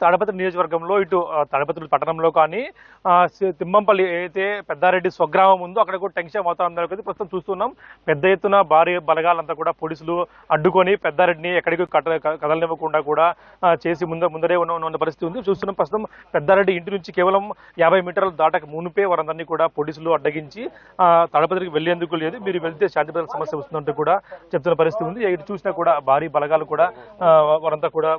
తాడపత్రి నియోజకవర్గంలో ఇటు తాడపత్రి పట్టణంలో కానీ తిమ్మంపల్లి అయితే పెద్దారెడ్డి స్వగ్రామం ఉందో అక్కడ కూడా టెన్షన్ వాతావరణం నెలకొంది. ప్రస్తుతం చూస్తున్నాం పెద్ద ఎత్తున భారీ బలగాలంతా కూడా పోలీసులు అడ్డుకొని పెద్దారెడ్డిని ఎక్కడికి కదలనివ్వకుండా కూడా చేసి ముందరే ఉన్న పరిస్థితి ఉంది. చూస్తున్నాం ప్రస్తుతం పెద్దారెడ్డి ఇంటి నుంచి కేవలం 50 మీటర్లు దాటక మునిపే వారందరినీ కూడా పోలీసులు అడ్డగించి తాడపత్రికి వెళ్లేందుకు లేదు, మీరు వెళ్తే శాంతి భద్రత సమస్య వస్తుందంటూ కూడా చెప్తున్న పరిస్థితి ఉంది. ఇటు చూసినా కూడా భారీ బలగాలు కూడా వారంతా కూడా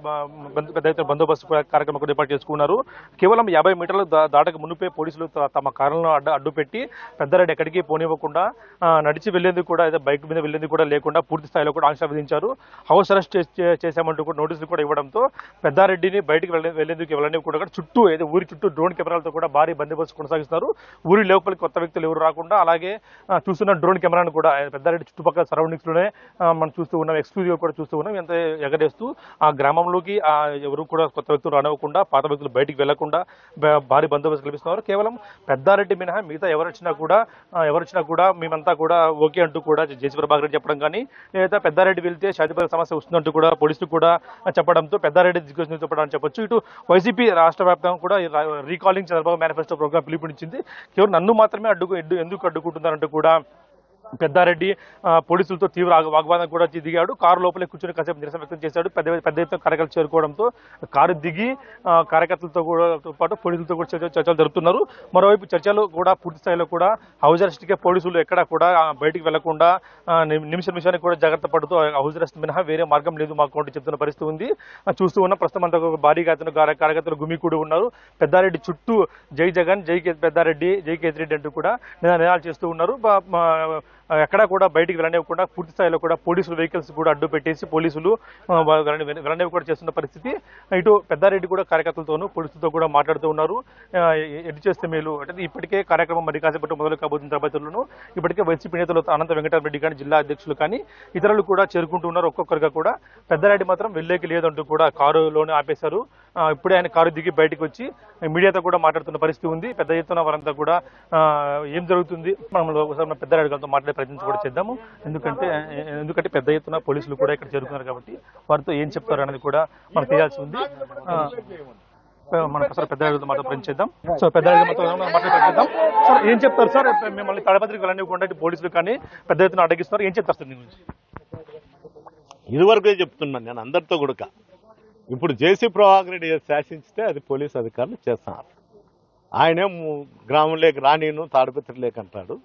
పెద్ద ఎత్తున బందోబస్తు కార్యక్రమం ఏర్పాటు చేసుకున్నారు. కేవలం 50 మీటర్లు దాటక మునిపే పోలీసులు తమ కారులను అడ్డుపెట్టి పెద్దారెడ్డి ఎక్కడికి పోనివ్వకుండా నడిచి వెళ్లేందుకు కూడా బైక్ మీద వెళ్లేందుకు కూడా లేకుండా పూర్తి స్థాయిలో కూడా ఆంక్షలు విధించారు. హౌస్ అరెస్ట్ చేశామంటూ కూడా నోటీసులు కూడా ఇవ్వడంతో పెద్దారెడ్డిని బయటికి వెళ్లేందుకు కూడా చుట్టూ ఊరి చుట్టూ డ్రోన్ కెమెరాలతో కూడా భారీ బందోబస్తు కొనసాగిస్తున్నారు. ఊరి లోపలికి కొత్త వ్యక్తులు ఎవరు రాకుండా అలాగే చూస్తున్న డ్రోన్ కెమెరాను కూడా పెద్దారెడ్డి చుట్టుపక్కల సరౌండింగ్స్ లోనే మనం చూస్తూ ఉన్నాం, ఎక్స్క్లూజివ్ కూడా చూస్తూ ఉన్నాం. ఎంత ఎగరేస్తూ ఆ గ్రామంలోకి ఎవరు కూడా కొత్త వ్యక్తులు రానివ్వకుండా పాత వ్యక్తులు బయటికి వెళ్లకుండా భారీ బందోబస్తు కల్పిస్తున్నారు. కేవలం పెద్దారెడ్డి మినహా మిగతా ఎవరొచ్చినా కూడా మేమంతా కూడా ఓకే అంటూ కూడా జేసీ ప్రభాకర్ రెడ్డి చెప్పడం కానీ లేదా పెద్దారెడ్డి వెళ్తే శాంతిభద్రత సమస్య వస్తుందంటూ కూడా పోలీసులు కూడా చెప్పడంతో పెద్దారెడ్డి దిగ్గుని చెప్పడానికి చెప్పొచ్చు. ఇటు వైసీపీ రాష్ట్ర వ్యాప్తంగా కూడా రీకాలింగ్ చంద్రబాబు మేనిఫెస్టో ప్రోగ్రాం పిలుపునిచ్చింది. కేవలం నన్ను మాత్రమే ఎందుకు అడ్డుకుంటున్నారంటూ కూడా పెద్దారెడ్డి పోలీసులతో తీవ్ర వాగ్వాదం కూడా దిగాడు. కారు లోపలే కూర్చొని కాసేపు నిరసన వ్యక్తం చేశాడు. పెద్ద ఎత్తున కార్యకర్తలు చేరుకోవడంతో కారు దిగి కార్యకర్తలతో కూడా పాటు పోలీసులతో కూడా చర్చలు జరుపుతున్నారు. మరోవైపు చర్చలు కూడా పూర్తి స్థాయిలో కూడా హౌస్ అరెస్ట్కే పోలీసులు ఎక్కడ కూడా బయటికి వెళ్లకుండా నిమిషానికి కూడా జాగ్రత్త పడుతూ హౌస్ అరెస్ట్ మినహా వేరే మార్గం లేదు మాకు అంటూ చెప్తున్న పరిస్థితి ఉంది. చూస్తూ ఉన్న ప్రస్తుతం అంతా భారీగా అతను కార్యకర్తలు గుమికూడి ఉన్నారు. పెద్దారెడ్డి చుట్టూ జై జగన్, జై పెద్దారెడ్డి, జై కేతిరెడ్డి అంటూ కూడా నినాదాలు చేస్తూ ఉన్నారు. ఎక్కడా కూడా బయటికి వెళ్ళనివ్వకుండా పూర్తి స్థాయిలో కూడా పోలీసులు వెహికల్స్ కూడా అడ్డు పెట్టేసి పోలీసులు వెళ్ళనివ్వ కూడా చేస్తున్న పరిస్థితి. ఇటు పెద్దారెడ్డి కూడా కార్యకర్తలతోనూ పోలీసులతో కూడా మాట్లాడుతూ ఉన్నారు. ఎటు చేస్తే మేలు అంటే ఇప్పటికే కార్యక్రమం మరి కాసేపట్టు మొదలు కాబోతున్న తరగతులను ఇప్పటికే వైసీపీ నేతలు అనంత వెంకటరెడ్డి కానీ జిల్లా అధ్యక్షులు కానీ ఇతరులు కూడా చేరుకుంటూ ఉన్నారు. ఒక్కొక్కరిగా కూడా పెద్దారెడ్డి మాత్రం వెళ్ళేకి లేదంటూ కూడా కారులోనే ఆపేశారు. ఇప్పుడే ఆయన కారు దిగి బయటకు వచ్చి మీడియాతో కూడా మాట్లాడుతున్న పరిస్థితి ఉంది. పెద్ద ఎత్తున వారంతా కూడా ఏం జరుగుతుంది మనం ఒకసారి పెద్దారెడ్డి గారితో మాట్లాడే ప్రయత్నం కూడా చేద్దాము. ఎందుకంటే పెద్ద ఎత్తున పోలీసులు కూడా ఇక్కడ చేరుకున్నారు కాబట్టి వారితో ఏం చెప్తారు అనేది కూడా మనకు తెలియాల్సి ఉంది. మనం ఒకసారి పెద్దారెడ్డితో మాట్లాడేద్దాం. సో పెద్దారెడ్డి మాట్లాడేద్దాం. సార్ ఏం చెప్తారు సార్, మిమ్మల్ని తాడపత్రికి వెళ్ళనివ్వకుండా పోలీసులు కానీ పెద్ద ఎత్తున అడ్డగిస్తున్నారు, ఏం చెప్తారు సార్ దీని గురించి? ఇదివరకే చెప్తున్నాను నేను అందరితో కూడా. ఇప్పుడు జేసీ ప్రభాకర్ రెడ్డి శాసించితే అది పోలీసు అధికారులు చేస్తున్నారు. ఆయనే గ్రామంలోకి రానిను తాడపత్రి లేకంటాడు.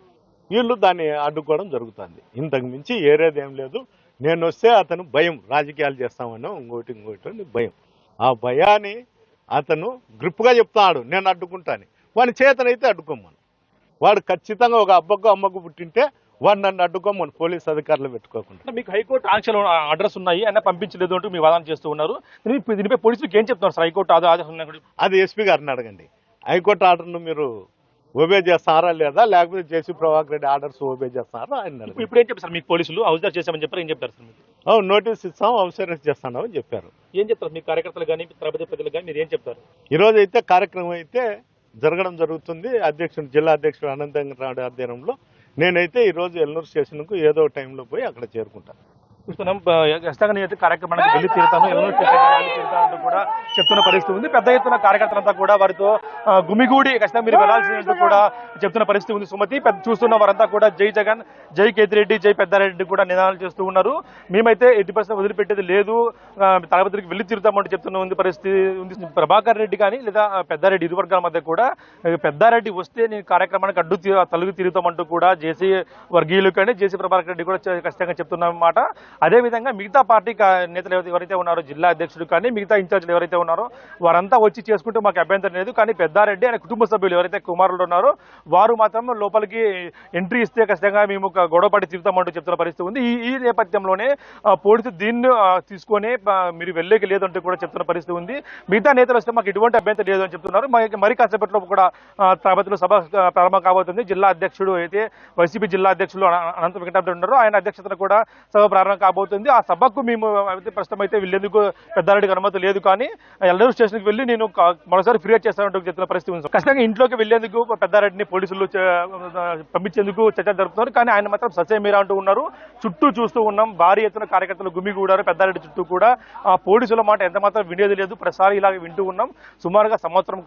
వీళ్ళు దాన్ని అడ్డుకోవడం జరుగుతుంది. ఇంతకు మించి ఏరేది ఏం లేదు. నేను వస్తే అతను భయం, రాజకీయాలు చేస్తామని ఇంకోటి భయం. ఆ భయాన్ని అతను గ్రిప్గా చెప్తున్నాడు, నేను అడ్డుకుంటాను. వాని చేతనైతే అడ్డుకోమను. వాడు ఖచ్చితంగా ఒక అబ్బకు అమ్మకు పుట్టింటే వాడు నన్ను అడ్డుకోమని పోలీసు అధికారులు పెట్టుకోకుండా. మీకు హైకోర్టు ఆంక్షలు అడ్రస్ ఉన్నాయి అయినా పంపించలేదు అంటూ మీ వాదన చేస్తూ ఉన్నారు. దీనిపై పోలీసులకు ఏం చెప్తున్నారు సార్? హైకోర్టు ఆదేశం అది ఎస్పీ గారిని అడగండి. హైకోర్టు ఆర్డర్ను మీరు ఓబే చేస్తారా లేదా, లేకపోతే జేసీ ప్రభాకర్ రెడ్డి ఆర్డర్స్ ఓబే చేస్తారా ఆయన ఇప్పుడు ఏం చెప్పారు సార్? మీకు పోలీసులు హౌస్ అరెస్ట్ చేశామని చెప్పారు, ఏం చెప్తారు సార్? మీకు నోటీస్ ఇస్తాం, హౌస్ అరెస్ట్ చేస్తాను అని చెప్పారు. ఏం చెప్తారు మీ కార్యకర్తలు కానీ తరబతి ప్రజలు కానీ మీరు ఏం చెప్తారు? ఈరోజు అయితే కార్యక్రమం అయితే జరగడం జరుగుతుంది. జిల్లా అధ్యక్షుడు అనంతరాడు ఆధ్వర్యంలో నేనైతే ఈరోజు ఎల్నూరు స్టేషన్కు ఏదో టైంలో పోయి అక్కడ చేరుకుంటాను. చూస్తున్నాం ఖచ్చితంగా కార్యక్రమానికి వెళ్ళి తీరుతాను, ఎల్నూరు తీరుతానంటూ కూడా చెప్తున్న పరిస్థితి ఉంది. పెద్ద ఎత్తున కార్యకర్తలంతా కూడా వారితో గుమిగూడి ఖచ్చితంగా మీరు వెళ్లాల్సినట్టు కూడా చెప్తున్న పరిస్థితి ఉంది. సుమతి చూస్తున్న వారంతా కూడా జై జగన్, జై కేతిరెడ్డి, జై పెద్దారెడ్డి కూడా నినాదాలు చేస్తూ ఉన్నారు. మేమైతే 80% వదిలిపెట్టేది లేదు, తాడపత్రికి వెళ్ళి తీరుతామంటూ చెప్తున్న పరిస్థితి ఉంది. ప్రభాకర్ రెడ్డి కానీ లేదా పెద్దారెడ్డి ఇరు వర్గాల మధ్య కూడా పెద్దారెడ్డి వస్తే నేను కార్యక్రమానికి తలుగు తిరుగుతామంటూ కూడా జేసీ వర్గీయులు కానీ జేసీ ప్రభాకర్ రెడ్డి కూడా ఖచ్చితంగా చెప్తున్నమాట. అదేవిధంగా మిగతా పార్టీ నేతలు ఎవరైతే ఉన్నారో జిల్లా అధ్యక్షుడు కానీ మిగతా ఇన్ఛార్జీలు ఎవరైతే ఉన్నారో వారంతా వచ్చి చేసుకుంటే మాకు అభ్యంతరం లేదు. కానీ పెద్దారెడ్డి ఆయన కుటుంబ సభ్యులు ఎవరైతే కుమారులు ఉన్నారో వారు మాత్రం లోపలికి ఎంట్రీ ఇస్తే ఖచ్చితంగా మేము గొడవపడి తీరుతామంటూ చెప్తున్న పరిస్థితి ఉంది. ఈ నేపథ్యంలోనే పోలీసు దీన్ని తీసుకొని మీరు వెళ్ళేకి లేదంటూ కూడా చెప్తున్న పరిస్థితి ఉంది. మిగతా నేతలు వస్తే మాకు ఎటువంటి అభ్యంతరం లేదు అని చెప్తున్నారు. మరి కాసేపట్లో కూడా తాడపత్రిలో సభ ప్రారంభం కాబోతుంది. జిల్లా అధ్యక్షుడు అయితే వైసీపీ జిల్లా అధ్యక్షులు అనంత వెంకటరెడ్డి ఉన్నారు, ఆయన అధ్యక్షతను కూడా సభ ప్రారంభం కాబోతుంది. ఆ సభకు మేము అయితే ప్రస్తుతం అయితే వెళ్ళేందుకు పెద్దారెడ్డికి అనుమతి లేదు, కానీ ఎల్లూరు స్టేషన్కి వెళ్ళి నేను మరోసారి ఫిర్యాదు చేస్తానంటూ చెప్తున్న పరిస్థితి ఉంది. ఖచ్చితంగా ఇంట్లోకి వెళ్లేందుకు పెద్దారెడ్డిని పోలీసులు పంపించేందుకు చర్చలు జరుపుతున్నారు, కానీ ఆయన మాత్రం ససేమీరా అంటూ ఉన్నారు. చుట్టూ చూస్తూ ఉన్నాం, భారీ ఎత్తున కార్యకర్తలు గుమిగూడారు పెద్దారెడ్డి చుట్టూ కూడా. పోలీసుల మాట ఎంత మాత్రం వినేది లేదు. ప్రతిసారి ఇలాగ వింటూ ఉన్నాం. సుమారుగా సంవత్సరం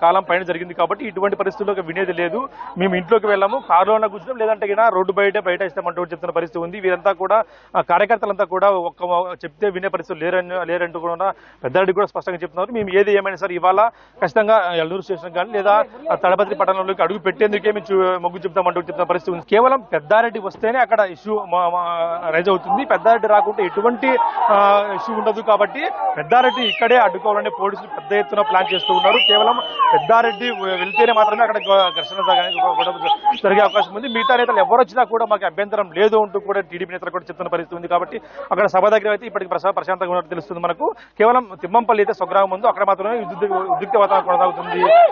కాలం పైన జరిగింది కాబట్టి ఇటువంటి పరిస్థితుల్లో వినేది లేదు. మేము ఇంట్లోకి వెళ్ళాము, కారులోనే కూర్చున్నాం, లేదంటే రోడ్డు బయట ఇస్తామంటూ చెప్తున్న పరిస్థితి ఉంది. వీరంతా కూడా కార్యకర్తలంతా కూడా చెప్తే వినే పరిస్థితులు లేరంటూ కూడా పెద్దారెడ్డి కూడా స్పష్టంగా చెప్తున్నారు. మేము ఏది ఏమైనా సరే ఇవాళ ఖచ్చితంగా ఎల్లూరు స్టేషన్ కానీ లేదా తాడపత్రి పట్టణంలోకి అడుగు పెట్టేందుకే మేము మొగ్గు చెప్తామంటూ చెప్తున్న పరిస్థితి ఉంది. కేవలం పెద్దారెడ్డి వస్తేనే అక్కడ ఇష్యూ రైజ్ అవుతుంది. పెద్దారెడ్డి రాకుంటే ఎటువంటి ఇష్యూ ఉండదు. కాబట్టి పెద్దారెడ్డి ఇక్కడే అడ్డుకోవాలని పోలీసులు పెద్ద ఎత్తున ప్లాన్ చేస్తూ ఉన్నారు. కేవలం పెద్దారెడ్డి వెళ్తేనే మాత్రమే అక్కడ ఘర్షణ జరిగే అవకాశం ఉంది. మిగతా నేతలు ఎవరు వచ్చినా కూడా మాకు అభ్యంతరం లేదు అంటూ కూడా టీడీపీ నేతలు కూడా చెప్తున్న పరిస్థితి ఉంది. కాబట్టి అక్కడ సభ దగ్గర అయితే ఇప్పటికి ప్రశాంతంగా ఉన్నట్టు తెలుస్తుంది మనకు. కేవలం తిమ్మంపల్లి అయితే స్వగ్రామం ఉందో అక్కడ మాత్రమే ఉద్రిక్త వాతావరణం కొనసాగుతుంది.